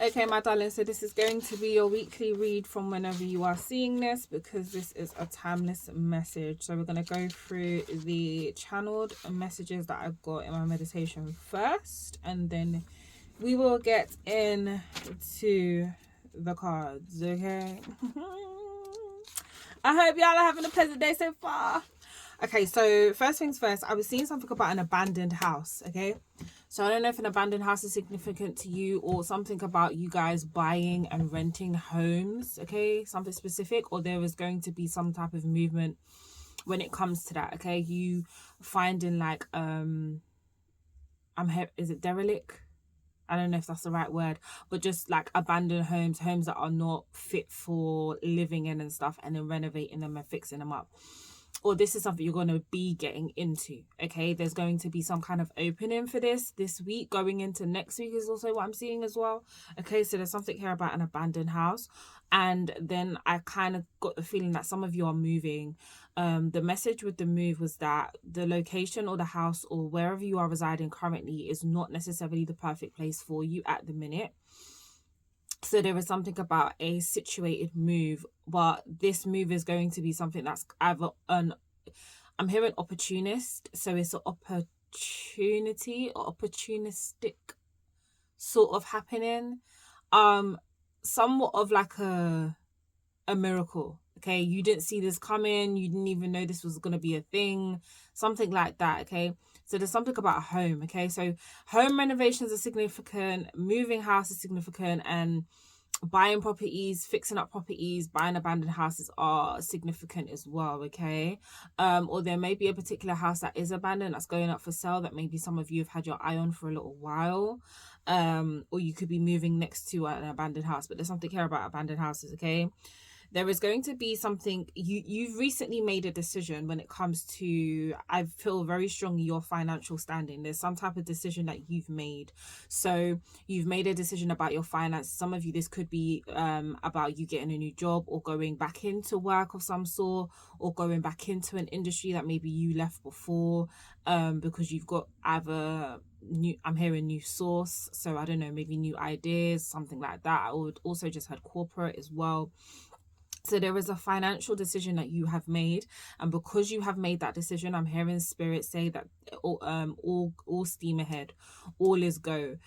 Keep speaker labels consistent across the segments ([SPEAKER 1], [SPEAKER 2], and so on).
[SPEAKER 1] Okay, my darling, so this is going to be your weekly read from whenever you are seeing this, because this is a timeless message. So we're going to go through the channeled messages that I've got in my meditation first, and then we will get into the cards, okay? I hope y'all are having a pleasant day so far. Okay, so first things first, I was seeing something about an abandoned house, okay? So I don't know if an abandoned house is significant to you, or something about you guys buying and renting homes, okay? Something specific, or there is going to be some type of movement when it comes to that, okay? You finding like, is it derelict? I don't know if that's the right word, but just like abandoned homes that are not fit for living in and stuff, and then renovating them and fixing them up. Or this is something you're going to be getting into, okay? There's going to be some kind of opening for this week. Going into next week is also what I'm seeing as well. Okay, so there's something here about an abandoned house. And then I kind of got the feeling that some of you are moving. The message with the move was that the location or the house or wherever you are residing currently is not necessarily the perfect place for you at the minute. So there is something about a situated move, but this move is going to be something that's either I'm hearing opportunist, so it's an opportunity or opportunistic sort of happening. Somewhat of like a miracle. Okay, you didn't see this coming, you didn't even know this was going to be a thing, something like that. Okay, so there's something about a home. Okay, so home renovations are significant, moving house is significant, and buying properties, fixing up properties, buying abandoned houses are significant as well. Okay, or there may be a particular house that is abandoned that's going up for sale that maybe some of you have had your eye on for a little while, or you could be moving next to an abandoned house. But there's something here about abandoned houses. Okay, there is going to be something, you've recently made a decision when it comes to, I feel very strongly, your financial standing. There's some type of decision that you've made. So you've made a decision about your finances. Some of you, this could be about you getting a new job, or going back into work of some sort, or going back into an industry that maybe you left before, because you've got either I'm hearing new source, so I don't know, maybe new ideas, something like that. I would also just heard corporate as well. So there is a financial decision that you have made, and because you have made that decision, I'm hearing spirit say that all steam ahead, all is go.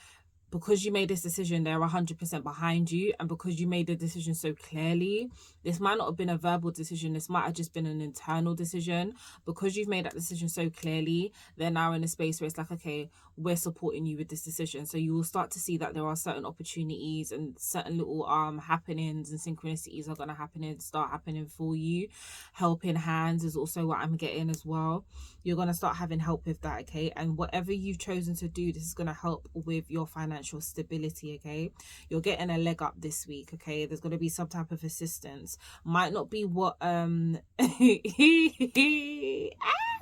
[SPEAKER 1] Because you made this decision, they're 100% behind you. And because you made the decision so clearly, this might not have been a verbal decision. This might have just been an internal decision. Because you've made that decision so clearly, they're now in a space where it's like, okay, we're supporting you with this decision. So you will start to see that there are certain opportunities and certain little happenings and synchronicities are going to start happening for you. Helping hands is also what I'm getting as well. You're going to start having help with that, okay? And whatever you've chosen to do, this is going to help with your financial stability, okay? You're getting a leg up this week, okay? There's going to be some type of assistance. Might not be what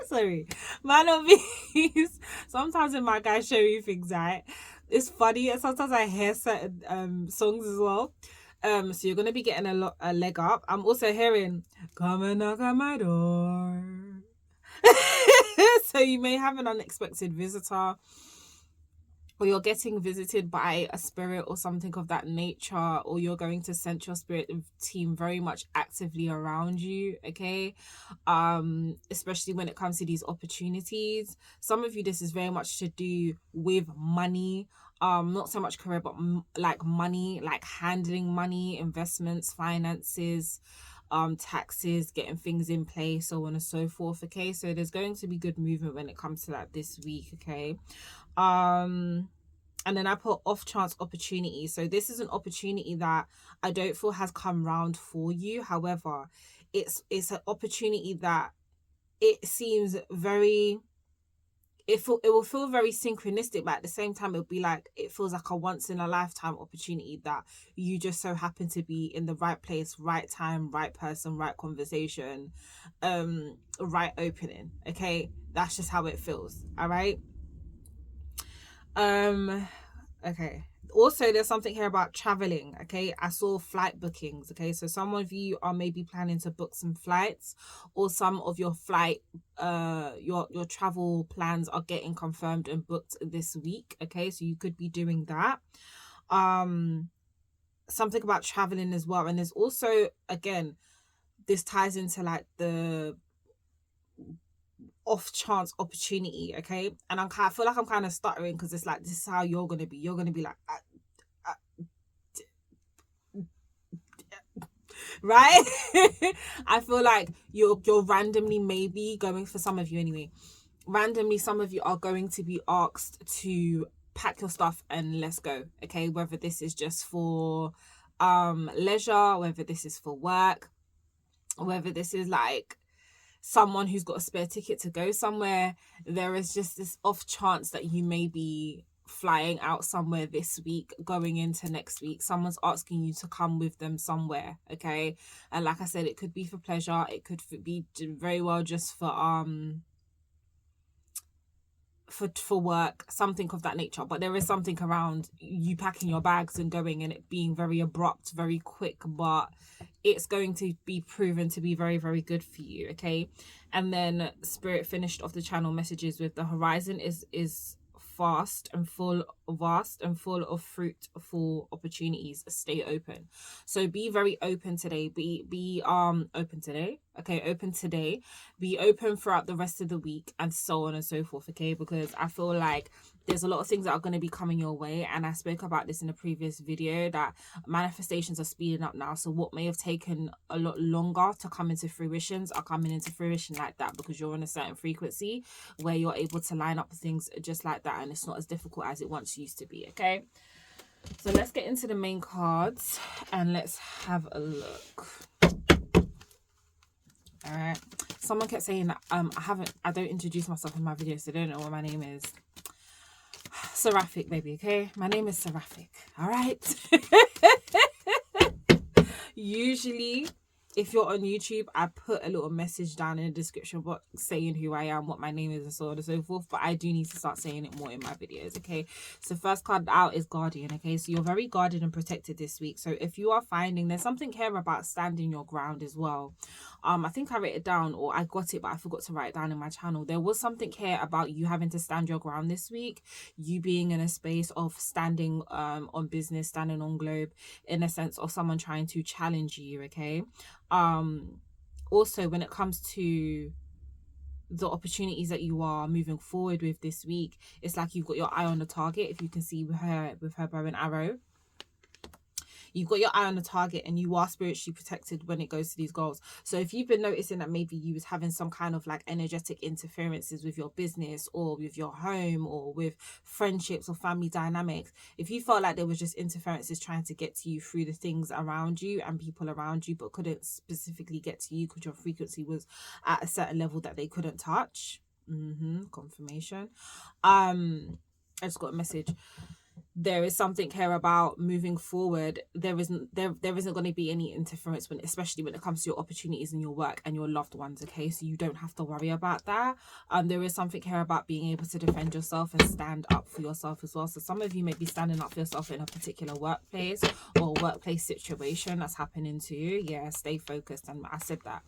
[SPEAKER 1] sorry, might not be sometimes when my guys show you things, right, it's funny, and sometimes I hear certain songs as well. So you're gonna be getting a leg up. I'm also hearing come and knock on my door. So you may have an unexpected visitor, or you're getting visited by a spirit or something of that nature, or you're going to sense your spirit team very much actively around you, okay? Especially when it comes to these opportunities. Some of you, this is very much to do with money, not so much career, but like money, like handling money, investments, finances, taxes, getting things in place, so on and so forth, okay? So there's going to be good movement when it comes to that this week, okay? And then I put off chance opportunity. So this is an opportunity that I don't feel has come round for you. However, it's an opportunity that it seems very, it will feel very synchronistic, but at the same time it'll be like, it feels like a once in a lifetime opportunity that you just so happen to be in the right place, right time, right person, right conversation, right opening, okay? That's just how it feels. All right. Okay, also there's something here about traveling, okay? I saw flight bookings, okay? So some of you are maybe planning to book some flights, or some of your flight your travel plans are getting confirmed and booked this week, okay? So you could be doing that. something about traveling as well. And there's also, again, this ties into like the off chance opportunity, okay? And I feel like I'm kind of stuttering because it's like, this is how you're gonna be. You're gonna be like, right? I feel like you're randomly, maybe going, for some of you anyway, randomly some of you are going to be asked to pack your stuff and let's go, okay? Whether this is just for leisure, whether this is for work, whether this is like someone who's got a spare ticket to go somewhere, there is just this off chance that you may be flying out somewhere this week, going into next week. Someone's asking you to come with them somewhere, okay? And like I said, it could be for pleasure, it could be very well just for work, something of that nature. But there is something around you packing your bags and going, and it being very abrupt, very quick, but it's going to be proven to be very, very good for you, okay? And then Spirit finished off the channel messages with, the horizon is vast and full of fruitful opportunities. Stay open. So be very open today. Be open today. Okay, open today. Be open throughout the rest of the week, and so on and so forth, okay? Because I feel like there's a lot of things that are going to be coming your way, and I spoke about this in a previous video, that manifestations are speeding up now. So what may have taken a lot longer to come into fruitions are coming into fruition like that, because you're on a certain frequency where you're able to line up things just like that, and it's not as difficult as it once used to be, okay? So let's get into the main cards and let's have a look. All right, someone kept saying that I don't introduce myself in my videos, so they don't know what my name is. Seraphic, baby, okay? My name is Seraphic, all right? Usually, if you're on YouTube, I put a little message down in the description box saying who I am, what my name is, and so on and so forth. But I do need to start saying it more in my videos, okay? So first card out is Guardian, okay? So you're very guarded and protected this week. So if you are finding, there's something here about standing your ground as well. I think I wrote it down, or I got it, but I forgot to write it down in my channel. There was something here about you having to stand your ground this week. You being in a space of standing on business, standing on globe, in a sense of someone trying to challenge you, okay? Also, when it comes to the opportunities that you are moving forward with this week, it's like you've got your eye on the target. If you can see with her bow and arrow, you've got your eye on the target, and you are spiritually protected when it goes to these goals. So if you've been noticing that maybe you was having some kind of like energetic interferences with your business, or with your home, or with friendships or family dynamics, if you felt like there was just interferences trying to get to you through the things around you and people around you, but couldn't specifically get to you because your frequency was at a certain level that they couldn't touch, confirmation. I just got a message. There is something here about moving forward. There isn't going to be any interference especially when it comes to your opportunities in your work and your loved ones, okay? So you don't have to worry about that. There is something here about being able to defend yourself and stand up for yourself as well. So some of you may be standing up for yourself in a particular workplace or workplace situation that's happening to you. Yeah, stay focused, and I said that.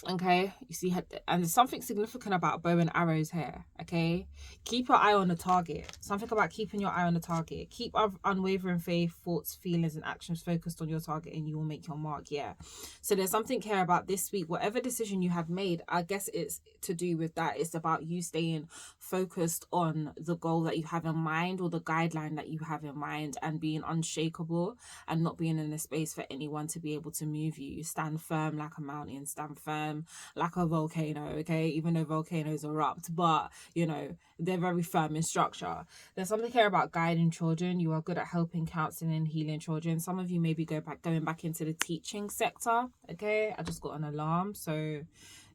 [SPEAKER 1] Okay, you see, and there's something significant about bow and arrows here, okay? Keep your eye on the target. Something about keeping your eye on the target. Keep unwavering faith, thoughts, feelings, and actions focused on your target, and you will make your mark. Yeah, so there's something here about this week. Whatever decision you have made, I guess it's to do with that. It's about you staying focused on the goal that you have in mind, or the guideline that you have in mind, and being unshakable, and not being in a space for anyone to be able to move you. Stand firm like a mountain, stand firm like a volcano, okay? Even though volcanoes erupt, but you know, they're very firm in structure. There's something here about guiding children. You are good at helping, counseling, and healing children. Some of you may be going back into the teaching sector, okay? I just got an alarm, so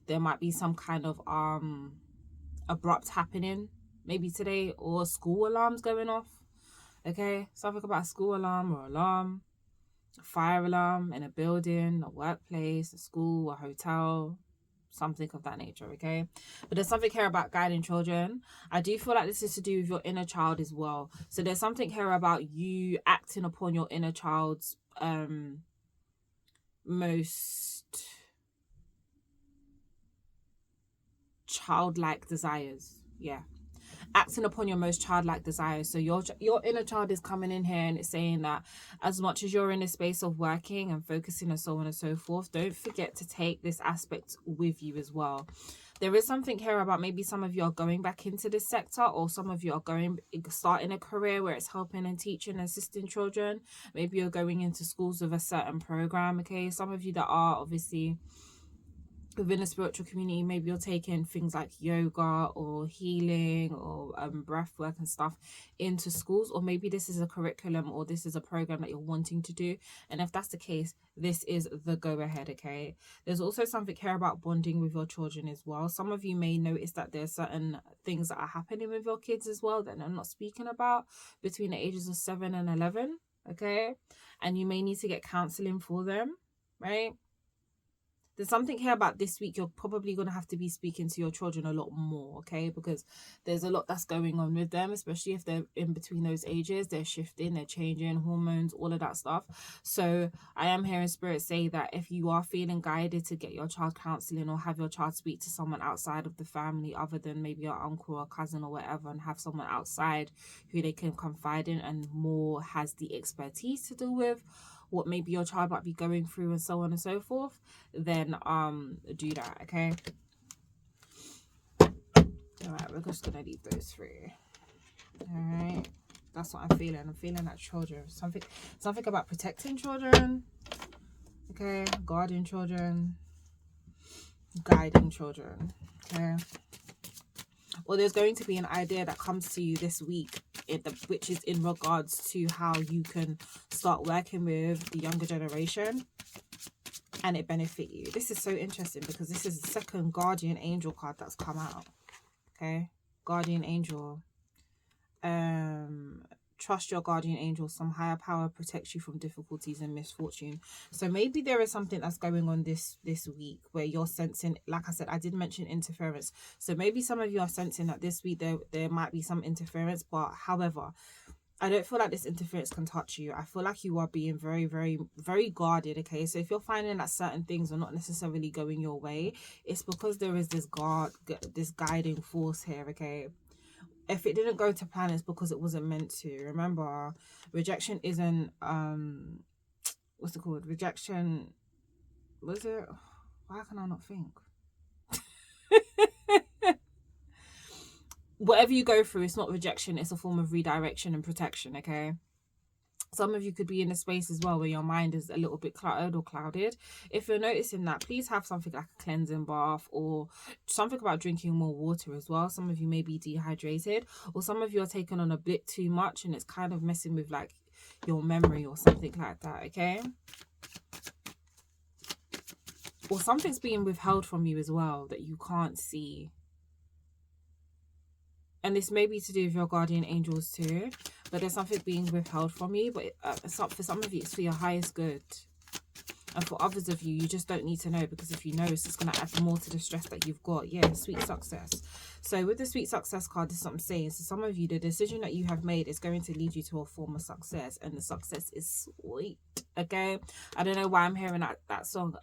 [SPEAKER 1] there might be some kind of abrupt happening maybe today, or school alarms going off, okay? Something about school alarm or alarm, a fire alarm in a building, a workplace, a school, a hotel, something of that nature, okay? But there's something here about guiding children. I do feel like this is to do with your inner child as well. So there's something here about you acting upon your inner child's most childlike desires. Yeah. acting upon your most childlike desires. So your inner child is coming in here and it's saying that as much as you're in a space of working and focusing and so on and so forth, don't forget to take this aspect with you as well. There is something here about maybe some of you are going back into this sector, or some of you are starting a career where it's helping and teaching and assisting children. Maybe you're going into schools with a certain program. Okay, some of you that are obviously within the spiritual community, maybe you're taking things like yoga or healing or breath work and stuff into schools, or maybe this is a curriculum or this is a program that you're wanting to do. And if that's the case, this is the go ahead. Okay, there's also something here about bonding with your children as well. Some of you may notice that there's certain things that are happening with your kids as well that I'm not speaking about between the ages of 7 and 11. Okay, and you may need to get counseling for them, right? There's something here about this week. You're probably going to have to be speaking to your children a lot more, okay? Because there's a lot that's going on with them, especially if they're in between those ages. They're shifting, they're changing, hormones, all of that stuff. So I am hearing spirit say that if you are feeling guided to get your child counseling or have your child speak to someone outside of the family other than maybe your uncle or cousin or whatever, and have someone outside who they can confide in and more has the expertise to deal with what maybe your child might be going through and so on and so forth, then do that. Okay, all right, we're just gonna leave those three. All right, that's what I'm feeling. I'm feeling that children, something about protecting children, okay, guarding children, guiding children, okay. Or there's going to be an idea that comes to you this week, which is in regards to how you can start working with the younger generation and it benefit you. This is so interesting because this is the second guardian angel card that's come out. Okay, guardian angel. Trust your guardian angel. Some higher power protects you from difficulties and misfortune. So maybe there is something that's going on this week where you're sensing, like I said, I did mention interference. So maybe some of you are sensing that this week there might be some interference, but however, I don't feel like this interference can touch you. I feel like you are being very, very, very guarded, okay? So if you're finding that certain things are not necessarily going your way, it's because there is this guiding force here, okay? If it didn't go to plan, it's because it wasn't meant to. Remember, rejection isn't what's it called? Rejection, was it? Why can I not think? Whatever you go through, it's not rejection, it's a form of redirection and protection, okay? Some of you could be in a space as well where your mind is a little bit cluttered or clouded. If you're noticing that, please have something like a cleansing bath or something about drinking more water as well. Some of you may be dehydrated, or some of you are taking on a bit too much and it's kind of messing with like your memory or something like that, okay? Or something's being withheld from you as well that you can't see. And this may be to do with your guardian angels too, but there's something being withheld from you, but for some of you it's for your highest good, and for others of you, you just don't need to know, because if you know, it's just going to add more to the stress that you've got. Yeah, sweet success. So with the sweet success card, this is what I'm saying. So some of you, the decision that you have made is going to lead you to a form of success, and the success is sweet, okay? I don't know why I'm hearing that song.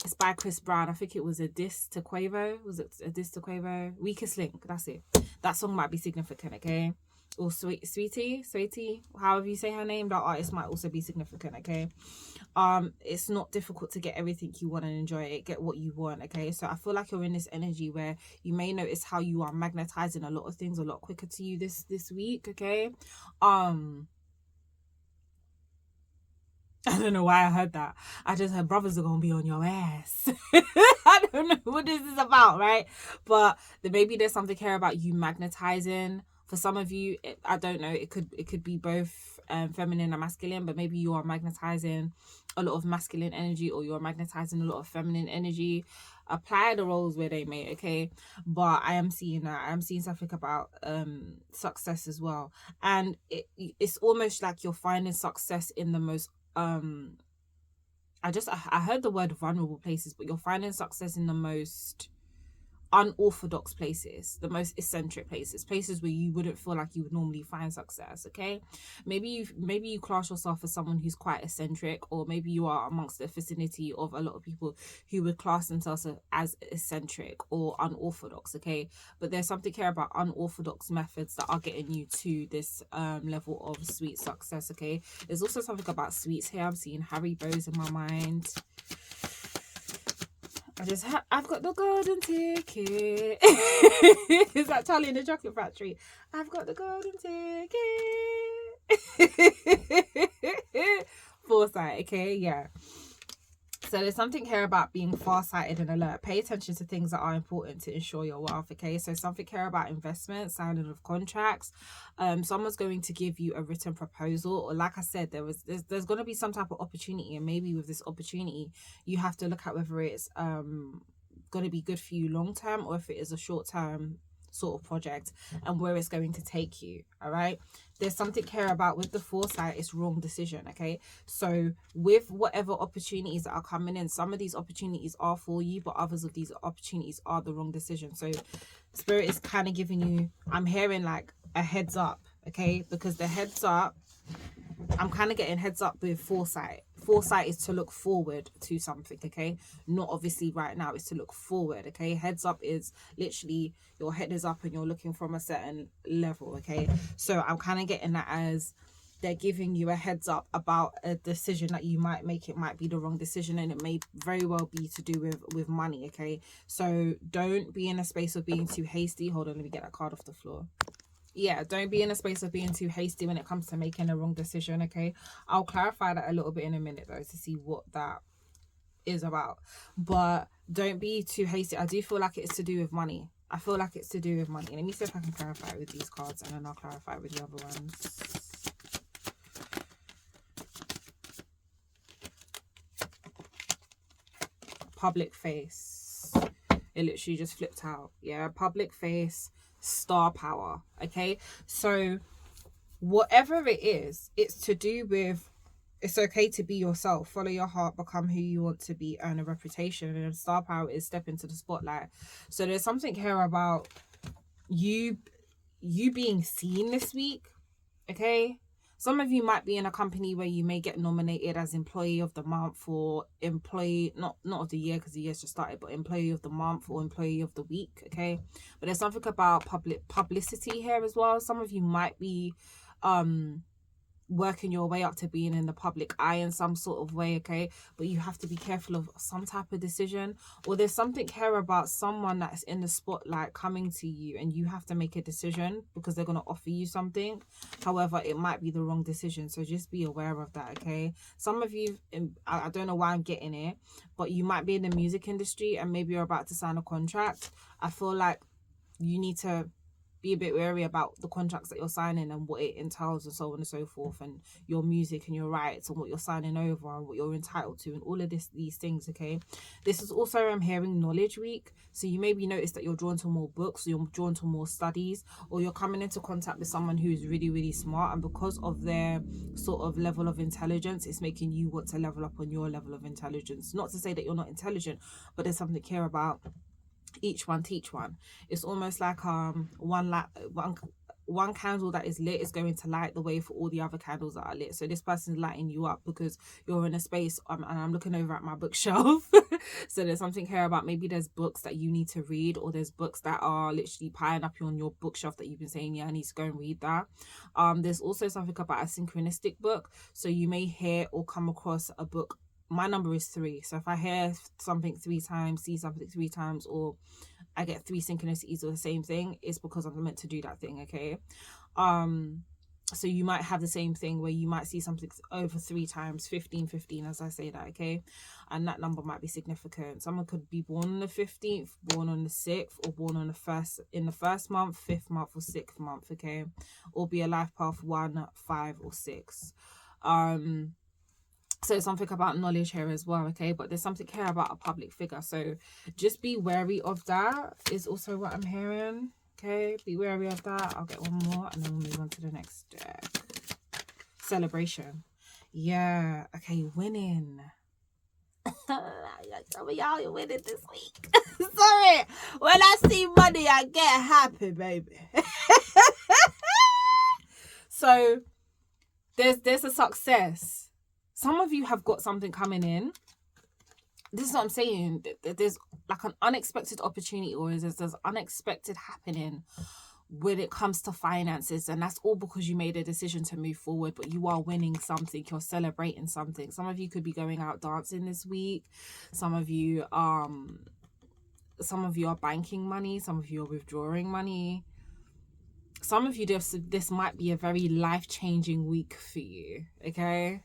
[SPEAKER 1] It's by Chris Brown. I think it was a diss to Quavo. Was it a diss to Quavo? Weakest Link. That's it. That song might be significant, okay? Or Sweetie, however you say her name, that artist might also be significant, okay? It's not difficult to get everything you want and enjoy it. Get what you want, okay? So I feel like you're in this energy where you may notice how you are magnetizing a lot of things a lot quicker to you this week, okay? I don't know why I heard that. I just heard brothers are going to be on your ass. I don't know what this is about, right? But maybe there's something here about you magnetizing. For some of you, I don't know, it could be both feminine and masculine, but maybe you are magnetizing a lot of masculine energy, or you're magnetizing a lot of feminine energy. Apply the roles where they may, okay? But I am seeing that. I am seeing something about success as well. And it's almost like you're finding success in the most I heard the word vulnerable places, but you're finding success in the most unorthodox places, the most eccentric places where you wouldn't feel like you would normally find success. Okay, maybe you class yourself as someone who's quite eccentric, or maybe you are amongst the vicinity of a lot of people who would class themselves as eccentric or unorthodox. Okay, but there's something here about unorthodox methods that are getting you to this level of sweet success. Okay, there's also something about sweets here. I'm seeing Haribo's in my mind. I've got the golden ticket. Is that Charlie in the Chocolate Factory? I've got the golden ticket. Foresight, okay, yeah. So there's something here about being farsighted and alert. Pay attention to things that are important to ensure your wealth, okay? So something here about investments, signing of contracts. Someone's going to give you a written proposal, or like I said, there's going to be some type of opportunity, and maybe with this opportunity, you have to look at whether it's going to be good for you long term, or if it is a short term sort of project, and where it's going to take you. All right, there's something here about with the foresight, it's wrong decision. Okay, so with whatever opportunities that are coming in, some of these opportunities are for you, but others of these opportunities are the wrong decision. So spirit is kind of giving you, I'm hearing like a heads up, okay, because the heads up, I'm kind of getting heads up with foresight. Foresight is to look forward to something, okay? Not obviously right now, it's to look forward, okay? Heads up is literally your head is up and you're looking from a certain level, okay? So I'm kind of getting that as they're giving you a heads up about a decision that you might make. It might be the wrong decision, and it may very well be to do with money, okay? So don't be in a space of being too hasty. Hold on, let me get that card off the floor. Yeah, don't be in a space of being too hasty when it comes to making a wrong decision, okay? I'll clarify that a little bit in a minute, though, to see what that is about. But don't be too hasty. I do feel like it's to do with money. I feel like it's to do with money. Let me see if I can clarify it with these cards, and then I'll clarify it with the other ones. Public face. It literally just flipped out. Yeah, public face. Star power. Okay, so whatever it is, it's to do with, it's okay to be yourself, follow your heart, become who you want to be, earn a reputation. And star power is step into the spotlight. So there's something here about you being seen this week, okay? Some of you might be in a company where you may get nominated as employee of the month, or employee, not of the year because the year's just started, but employee of the month or employee of the week, okay? But there's something about publicity here as well. Some of you might be working your way up to being in the public eye in some sort of way, okay? But you have to be careful of some type of decision, or there's something here about someone that's in the spotlight coming to you, and you have to make a decision because they're going to offer you something. However, it might be the wrong decision, so just be aware of that, okay? Some of you, I don't know why I'm getting it, but you might be in the music industry and maybe you're about to sign a contract. I feel like you need to be a bit wary about the contracts that you're signing and what it entails and so on and so forth, and your music and your rights and what you're signing over and what you're entitled to and all of these things, okay? This is also, I'm hearing, knowledge week. So you maybe notice that you're drawn to more books, you're drawn to more studies, or you're coming into contact with someone who is really, really smart, and because of their sort of level of intelligence, it's making you want to level up on your level of intelligence. Not to say that you're not intelligent, but there's something here about each one teach one. It's almost like one candle that is lit is going to light the way for all the other candles that are lit. So this person's lighting you up because you're in a space, and I'm looking over at my bookshelf. So there's something here about maybe there's books that you need to read, or there's books that are literally piling up on your bookshelf that you've been saying, yeah, I need to go and read that. There's also something about a synchronistic book. So you may hear or come across a book. My number is 3. So if I hear something 3 times, see something 3 times, or I get 3 synchronicities of the same thing, it's because I'm meant to do that thing, okay? So you might have the same thing where you might see something over 3 times, 15 as I say that, okay? And that number might be significant. Someone could be born on the 15th, born on the 6th, or born on the in the 1st month, 5th month, or 6th month, okay? Or be a life path 1, 5, or 6. So something about knowledge here as well, okay? But there's something here about a public figure. So just be wary of that is also what I'm hearing, okay? Be wary of that. I'll get one more and then we'll move on to the next deck. Celebration. Yeah, okay, winning. Some of y'all are winning this week. Sorry. When I see money, I get happy, baby. So there's a success. Some of you have got something coming in. This is what I'm saying. There's like an unexpected opportunity, or there's unexpected happening when it comes to finances, and that's all because you made a decision to move forward. But you are winning something, you're celebrating something. Some of you could be going out dancing this week. Some of you are banking money, some of you are withdrawing money. Some of you, this might be a very life-changing week for you, okay?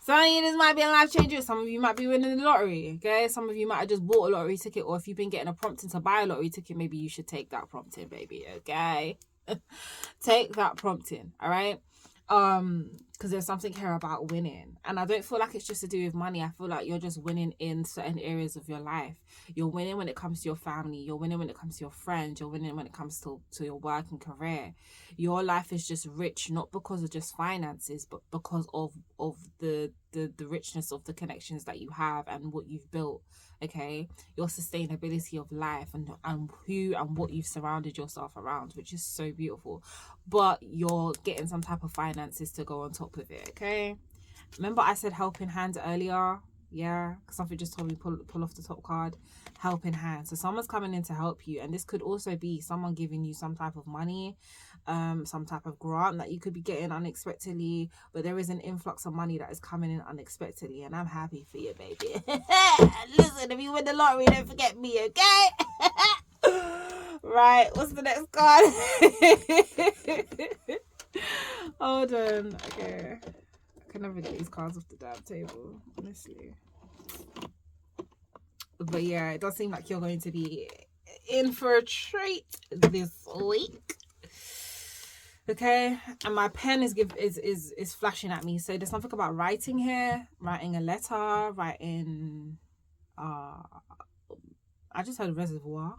[SPEAKER 1] Some of you, this might be a life changer. Some of you might be winning the lottery, okay? Some of you might have just bought a lottery ticket, or if you've been getting a prompting to buy a lottery ticket, maybe you should take that prompting, baby, okay? Take that prompting, all right? Because there's something here about winning, and I don't feel like it's just to do with money. I feel like you're just winning in certain areas of your life. You're winning when it comes to your family. You're winning when it comes to your friends. You're winning when it comes to your work and career. Your life is just rich, not because of just finances, but because of the richness of the connections that you have and what you've built. Okay, your sustainability of life and who and what you've surrounded yourself around, which is so beautiful. But you're getting some type of finances to go on top of it. Okay, remember I said helping hand earlier? Yeah, something just told me pull off the top card, helping hand. So someone's coming in to help you, and this could also be someone giving you some type of money, some type of grant that you could be getting unexpectedly. But there is an influx of money that is coming in unexpectedly, and I'm happy for you, baby. Listen, if you win the lottery, don't forget me, okay? Right, what's the next card? Hold on. Okay, I can never get these cards off the damn table, honestly. But yeah, it does seem like you're going to be in for a treat this week. Okay, and my pen is flashing at me. So there's something about writing here, writing a letter, writing. I just heard reservoir.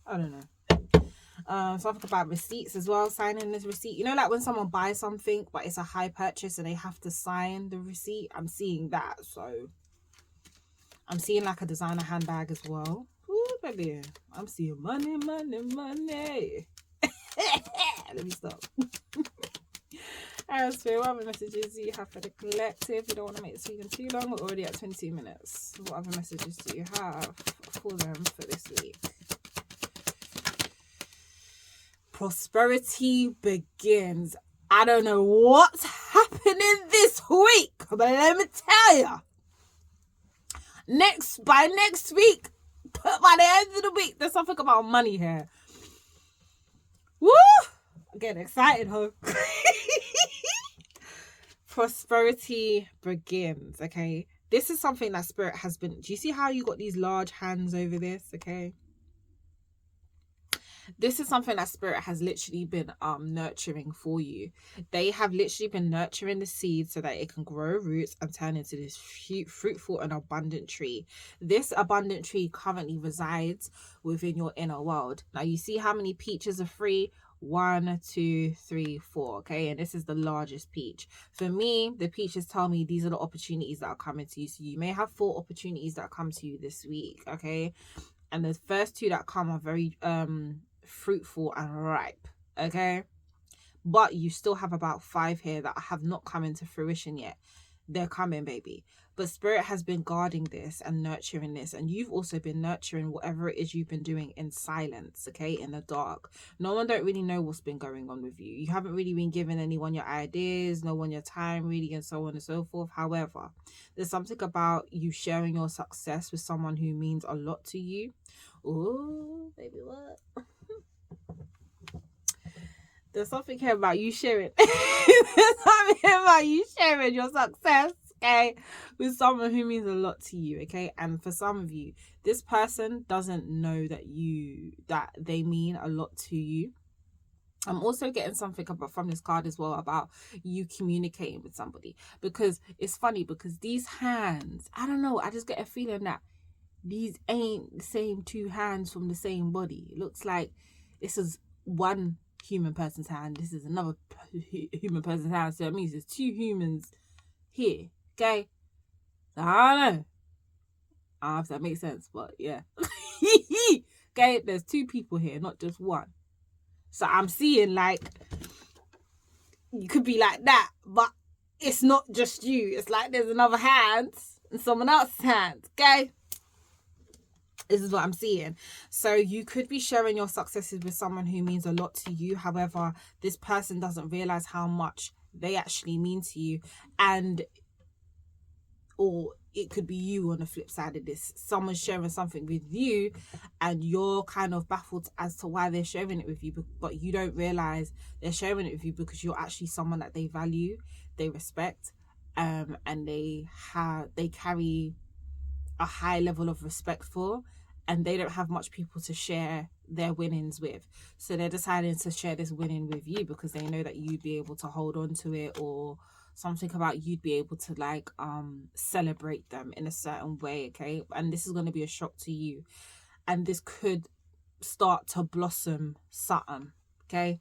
[SPEAKER 1] I don't know. Something about receipts as well, signing this receipt. You know, like when someone buys something but it's a high purchase and they have to sign the receipt. I'm seeing that. So I'm seeing like a designer handbag as well. Ooh, baby, I'm seeing money. Let me stop. Alright, so what other messages do you have for the collective? You don't want to make this reading too long. We're already at 22 minutes. What other messages do you have for them for this week? Prosperity begins. I don't know what's happening this week, but let me tell you, by next week, by the end of the week, there's something about money here. Woo! I'm getting excited, huh? Prosperity begins, okay? This is something that Spirit has been... Do you see how you got these large hands over this, okay? This is something that Spirit has literally been nurturing for you. They have literally been nurturing the seed so that it can grow roots and turn into this fruitful and abundant tree. This abundant tree currently resides within your inner world. Now, you see how many peaches are free? 1, 2, 3, 4. Okay, and this is the largest peach. For me, the peaches tell me these are the opportunities that are coming to you. So you may have 4 opportunities that come to you this week. Okay, and the first 2 that come are very fruitful and ripe. Okay, but you still have about 5 here that have not come into fruition yet. They're coming, baby. But Spirit has been guarding this and nurturing this, and you've also been nurturing whatever it is you've been doing in silence, okay, in the dark. No one don't really know what's been going on with you. You haven't really been giving anyone your ideas, no one your time really, and so on and so forth. However, there's something about you sharing your success with someone who means a lot to you. Oh, baby, what? There's something here about you sharing. There's something here about you sharing your success, okay, with someone who means a lot to you, okay? And for some of you, this person doesn't know that they mean a lot to you. I'm also getting something about from this card as well about you communicating with somebody, because it's funny because these hands, I don't know, I just get a feeling that these ain't the same 2 hands from the same body. It looks like this is one human person's hand, this is another human person's hand, so it means there's 2 humans here, okay? I don't know, If that makes sense, but yeah. Okay, there's two people here, not just one. So I'm seeing like you could be like that, but it's not just you. It's like there's another hand and someone else's hand. Okay. This is what I'm seeing. So you could be sharing your successes with someone who means a lot to you. However, this person doesn't realize how much they actually mean to you. And or it could be you on the flip side of this. Someone's sharing something with you and you're kind of baffled as to why they're sharing it with you, but you don't realize they're sharing it with you because you're actually someone that they value, they respect, and they carry a high level of respect for, and they don't have much people to share their winnings with. So they're deciding to share this winning with you because they know that you'd be able to hold on to it, or something about you'd be able to like celebrate them in a certain way. Okay, and this is going to be a shock to you, and this could start to blossom something. Okay,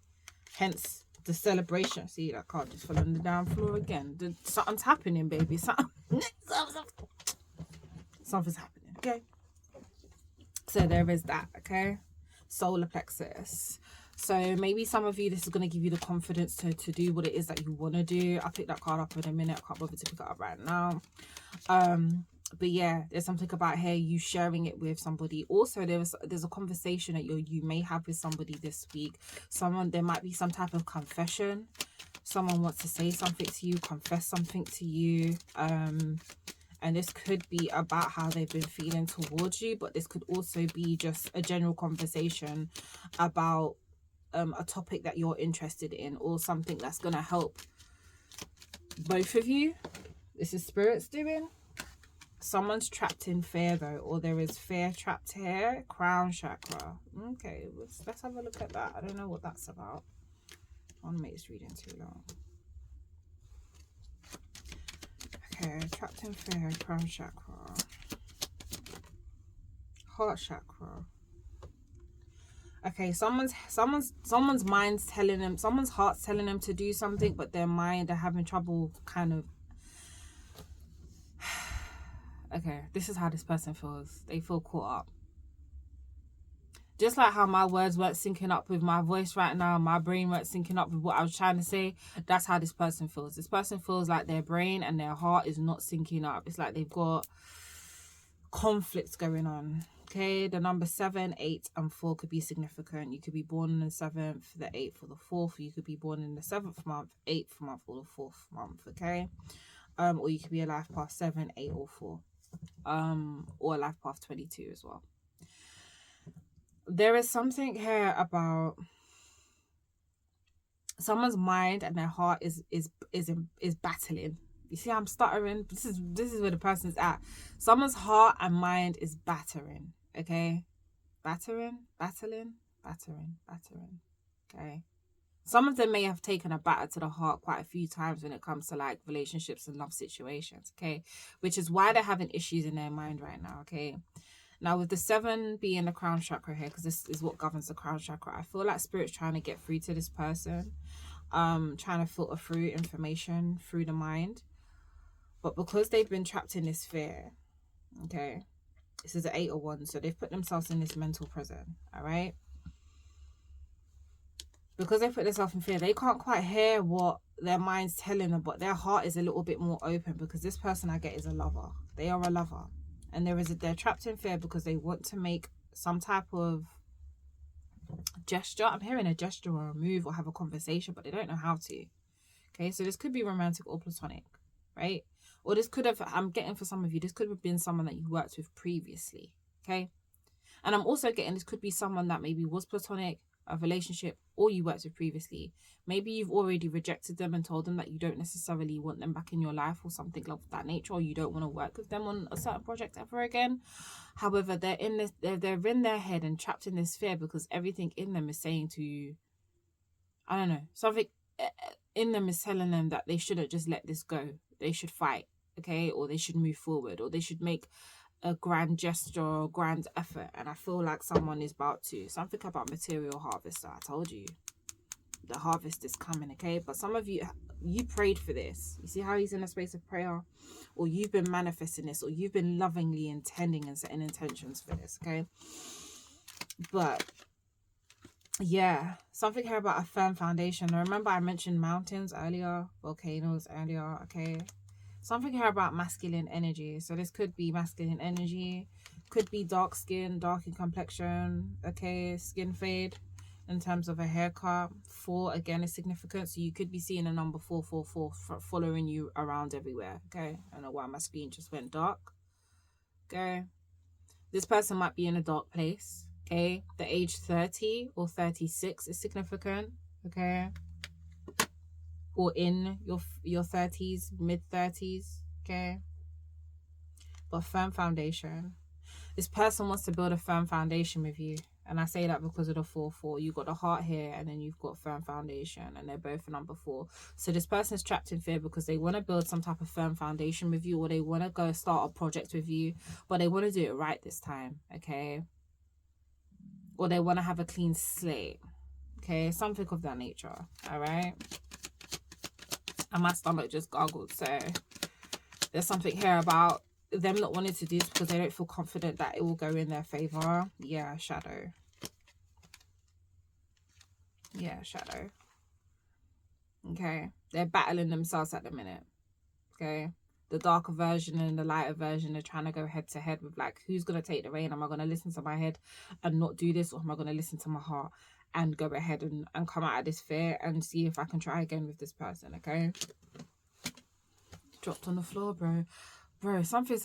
[SPEAKER 1] hence the celebration. See, that card just fell on the down floor again. Something's happening, baby. Something's happening. Okay, so there is that. Okay, solar plexus. So maybe some of you, this is going to give you the confidence to do what it is that you want to do. I'll pick that card up in a minute. I can't bother to pick it up right now. But yeah, there's something about here, you sharing it with somebody. Also, there's a conversation that you may have with somebody this week. There might be some type of confession. Someone wants to say something to you, confess something to you. And this could be about how they've been feeling towards you, but this could also be just a general conversation about a topic that you're interested in, or something that's going to help both of you. This is spirits doing. Someone's trapped in fear though, or there is fear trapped here. Crown chakra. Okay, let's have a look at that. I don't know what that's about. I want to make this reading too long. Okay, trapped in fear, crown chakra, heart chakra. Okay, someone's mind's telling them, someone's heart's telling them to do something, but their mind, they're having trouble kind of. Okay, this is how this person feels. They feel caught up. Just like how my words weren't syncing up with my voice right now, my brain weren't syncing up with what I was trying to say. That's how this person feels. This person feels like their brain and their heart is not syncing up. It's like they've got conflicts going on. Okay, the number 7, 8, and 4 could be significant. You could be born in the 7th, the 8th, or the 4th. You could be born in the 7th month, 8th month, or the 4th month. Okay, or you could be a life path 7, 8, or 4, or a life path 22 as well. There is something here about someone's mind and their heart is battling. You see, I'm stuttering. This is where the person's at. Someone's heart and mind is battering. Okay, battering. Okay. Some of them may have taken a batter to the heart quite a few times when it comes to like relationships and love situations. Okay, which is why they're having issues in their mind right now. Okay. Now, with the 7 being the crown chakra here, because this is what governs the crown chakra, I feel like spirit's trying to get through to this person, trying to filter through information through the mind. But because they've been trapped in this fear, okay, this is an 8 or 1, so they've put themselves in this mental prison, all right? Because they put themselves in fear, they can't quite hear what their mind's telling them, but their heart is a little bit more open, because this person I get is a lover. They are a lover. And they're trapped in fear because they want to make some type of gesture. I'm hearing a gesture or a move or have a conversation, but they don't know how to. Okay, so this could be romantic or platonic, right? Or this could have, I'm getting for some of you, this could have been someone that you worked with previously, okay? And I'm also getting this could be someone that maybe was platonic, a relationship, or you worked with previously. Maybe you've already rejected them and told them that you don't necessarily want them back in your life or something of that nature, or you don't want to work with them on a certain project ever again. However, they're in their head and trapped in this fear because everything in them is saying to you, I don't know, something in them is telling them that they shouldn't just let this go. They should fight, okay? Or they should move forward, or they should make a grand gesture or grand effort. And I feel like someone is about to. Something about material harvester. I told you. The harvest is coming, okay? But some of you prayed for this. You see how he's in a space of prayer? Or you've been manifesting this, or you've been lovingly intending and setting intentions for this, okay? But yeah, something here about a firm foundation. Now, remember I mentioned mountains earlier, volcanoes earlier, okay? Something here about masculine energy. So this could be masculine energy, could be dark skin, dark in complexion, okay? Skin fade in terms of a haircut. 4 again is significant, so you could be seeing a number 444 following you around everywhere, okay? I don't know why my screen just went dark, okay? This person might be in a dark place, okay? The age 30 or 36 is significant, okay? Or in your 30s, mid 30s, okay? But firm foundation. This person wants to build a firm foundation with you. And I say that because of the 4-4. You've got the heart here, and then you've got firm foundation, and they're both number 4. So this person's trapped in fear because they want to build some type of firm foundation with you, or they want to go start a project with you, but they want to do it right this time, okay? Or they want to have a clean slate, okay? Something of that nature, all right? And my stomach just gargled, so there's something here about them not wanting to do this because they don't feel confident that it will go in their favor. Yeah, shadow. Yeah, shadow. Okay, they're battling themselves at the minute. Okay, the darker version and the lighter version are trying to go head to head with, like, who's gonna take the reign? Am I gonna listen to my head and not do this, or am I gonna listen to my heart and go ahead and come out of this fear and see if I can try again with this person? Okay, dropped on the floor, bro. Something's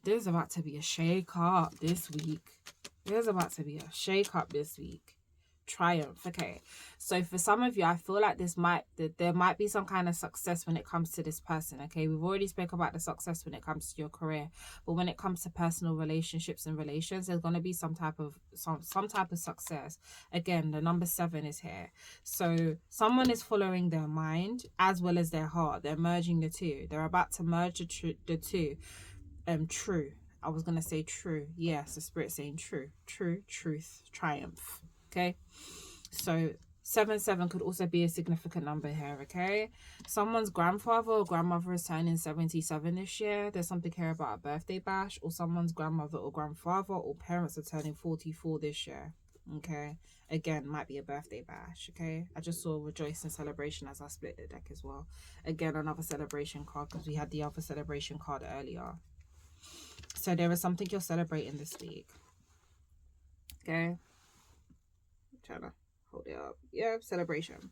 [SPEAKER 1] there's about to be a shake up this week. There's about to be a shake up this week. Triumph. Okay, so for some of you, I feel like there might be some kind of success when it comes to this person. Okay, we've already spoke about the success when it comes to your career, but when it comes to personal relationships and relations, there's going to be some type of success. Again, the number 7 is here, so someone is following their mind as well as their heart. They're merging the two. They're about to merge the two. True. I was gonna say true. Yes, the spirit saying true, truth, triumph. Okay, so 7 could also be a significant number here. Okay, someone's grandfather or grandmother is turning 77 this year. There's something here about a birthday bash, or someone's grandmother or grandfather or parents are turning 44 this year. Okay, again, might be a birthday bash. Okay, I just saw rejoice and celebration as I split the deck as well. Again, another celebration card because we had the other celebration card earlier. So there is something you're celebrating this week. Okay, trying to hold it up. Yeah, celebration.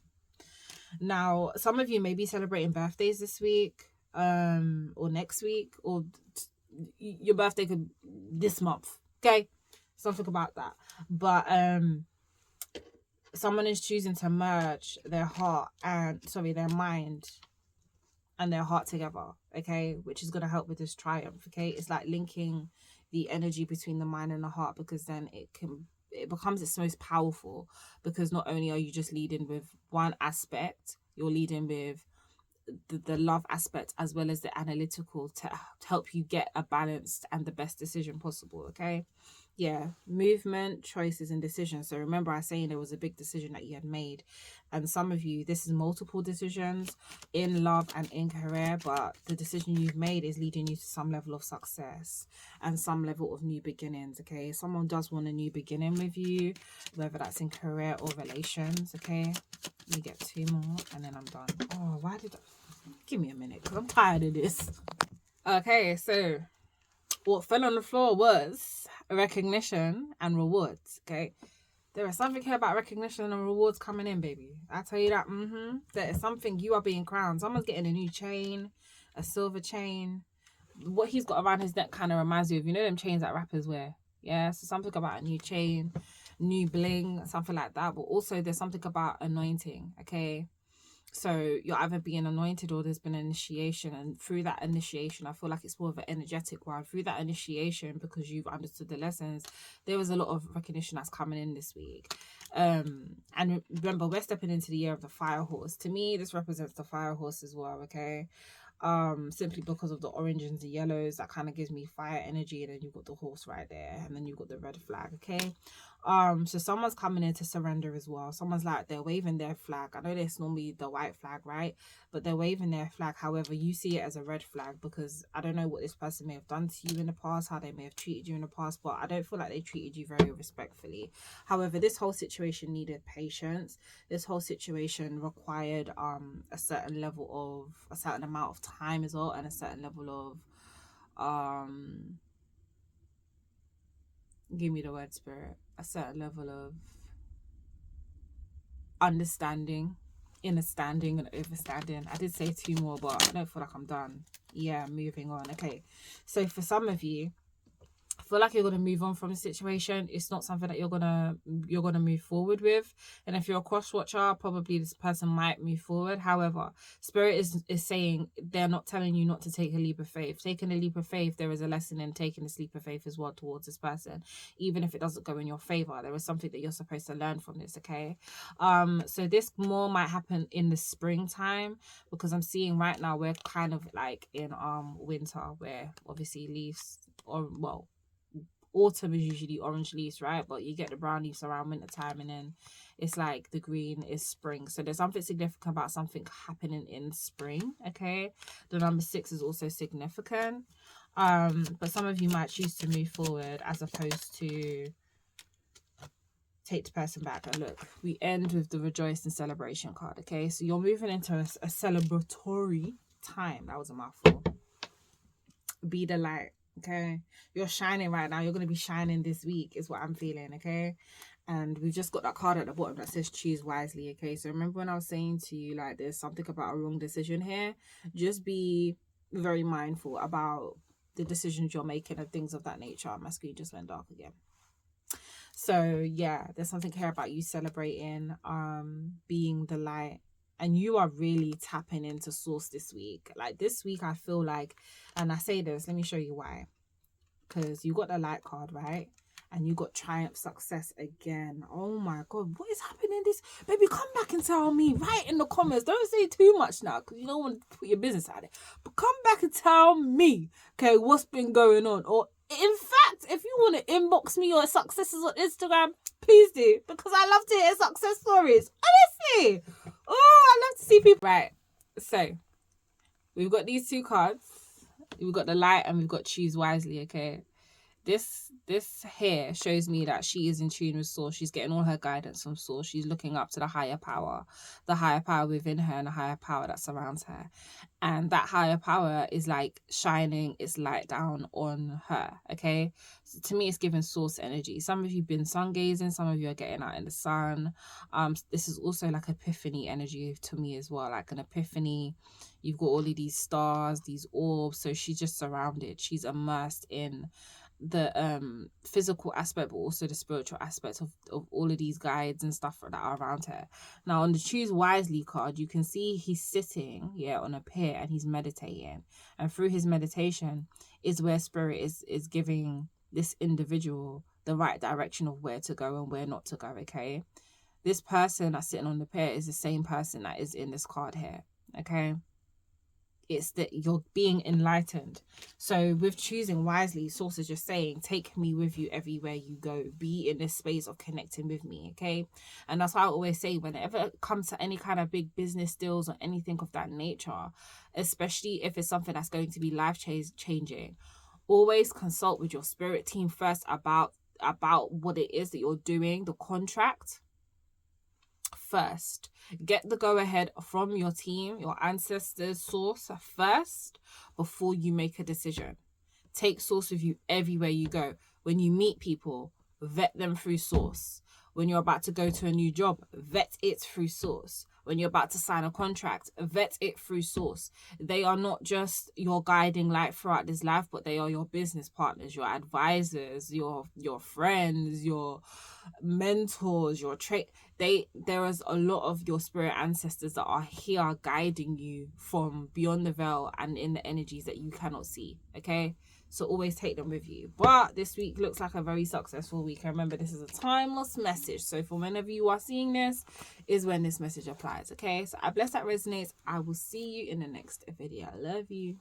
[SPEAKER 1] Now, some of you may be celebrating birthdays this week, or next week, or your birthday could this month. Okay, something about that. But someone is choosing to merge their mind and their heart together. Okay, which is gonna help with this triumph. Okay, it's like linking the energy between the mind and the heart, because then it becomes its most powerful, because not only are you just leading with one aspect, you're leading with the love aspect as well as the analytical to help you get a balanced and the best decision possible. Okay, yeah, movement, choices and decisions. So remember I was saying there was a big decision that you had made, and some of you, this is multiple decisions in love and in career, but the decision you've made is leading you to some level of success and some level of new beginnings. Okay, someone does want a new beginning with you, whether that's in career or relations. Okay, let me get 2 more and then I'm done. Oh, why did I... Give me a minute because I'm tired of this. Okay, so what fell on the floor was recognition and rewards. Okay, there is something here about recognition and rewards coming in, baby. I tell you that. There is something, you are being crowned. Someone's getting a new chain, a silver chain. What he's got around his neck kind of reminds you of, you know, them chains that rappers wear. Yeah, so something about a new chain, new bling, something like that. But also there's something about anointing. Okay, so you're either being anointed or there's been an initiation, and through that initiation, I feel like it's more of an energetic one. Through that initiation, because you've understood the lessons, there was a lot of recognition that's coming in this week. And remember, we're stepping into the year of the fire horse. To me, this represents the fire horse as well. Okay, simply because of the oranges and the yellows, that kind of gives me fire energy, and then you've got the horse right there, and then you've got the red flag. Okay, So someone's coming in to surrender as well. Someone's like, they're waving their flag. I know it's normally the white flag, right? But they're waving their flag. However, you see it as a red flag, because I don't know what this person may have done to you in the past, how they may have treated you in the past, but I don't feel like they treated you very respectfully. However, this whole situation needed patience. This whole situation required a certain amount of time as well, and a certain level of give me the word, spirit, a certain level of understanding, understanding, and overstanding. I did say two more, but I don't feel like I'm done. Yeah, moving on. Okay, so for some of you, I feel like you're gonna move on from the situation. It's not something that you're gonna move forward with. And if you're a cross watcher, probably this person might move forward. However, spirit is saying they're not telling you not to take a leap of faith. Taking a leap of faith, there is a lesson in taking this leap of faith as well towards this person, even if it doesn't go in your favor. There is something that you're supposed to learn from this. Okay, so this more might happen in the springtime, because I'm seeing right now we're kind of like in winter, where obviously leaves, or well, autumn is usually orange leaves, right? But you get the brown leaves around winter time, and then it's like the green is spring. So there's something significant about something happening in spring. Okay, the number 6 is also significant. But some of you might choose to move forward as opposed to take the person back. And look, we end with the rejoice and celebration card. Okay, so you're moving into a celebratory time. That was a mouthful. Be the light. Okay, you're shining right now. You're going to be shining this week is what I'm feeling. Okay, and we've just got that card at the bottom that says choose wisely. Okay, so remember when I was saying to you, like, there's something about a wrong decision here. Just be very mindful about the decisions you're making and things of that nature. My screen just went dark again. So yeah, there's something here about you celebrating being the light. And you are really tapping into source this week. Like this week, I feel like, and I say this, let me show you why. Because you got the light card, right? And you got triumph, success again. Oh my God, what is happening this? Baby, come back and tell me. Write in the comments. Don't say too much now, because you don't want to put your business out there. But come back and tell me, okay, what's been going on. Or in fact, if you want to inbox me your successes on Instagram, please do. Because I love to hear success stories. Honestly. Oh, I love to see people. Right, so we've got these two cards. We've got the light and we've got choose wisely. Okay, this here shows me that she is in tune with source. She's getting all her guidance from source. She's looking up to the higher power within her and the higher power that surrounds her. And that higher power is like shining its light down on her. Okay, so to me, it's giving source energy. Some of you have been sun gazing, some of you are getting out in the sun. This is also like epiphany energy to me as well, like an epiphany. You've got all of these stars, these orbs. So she's just surrounded, she's immersed in the physical aspect, but also the spiritual aspect of all of these guides and stuff that are around her. Now on the choose wisely card, you can see he's sitting on a pier and he's meditating, and through his meditation is where spirit is giving this individual the right direction of where to go and where not to go. Okay, this person that's sitting on the pier is the same person that is in this card here. Okay, it's that you're being enlightened. So with choosing wisely, source is just saying, take me with you everywhere you go. Be in this space of connecting with me. Okay, and that's why I always say, whenever it comes to any kind of big business deals or anything of that nature, especially if it's something that's going to be life changing, always consult with your spirit team first about what it is that you're doing, the contract first. Get the go ahead from your team, your ancestors, source first before you make a decision. Take source with you everywhere you go. When you meet people, vet them through source. When you're about to go to a new job, vet it through source. When you're about to sign a contract, vet it through source. They are not just your guiding light throughout this life, but they are your business partners, your advisors, your friends, your mentors, your there is a lot of your spirit ancestors that are here guiding you from beyond the veil and in the energies that you cannot see. Okay, so always take them with you. But this week looks like a very successful week. And remember, this is a timeless message, so for whenever you are seeing this is when this message applies. Okay, so I bless that resonates. I will see you in the next video. I love you.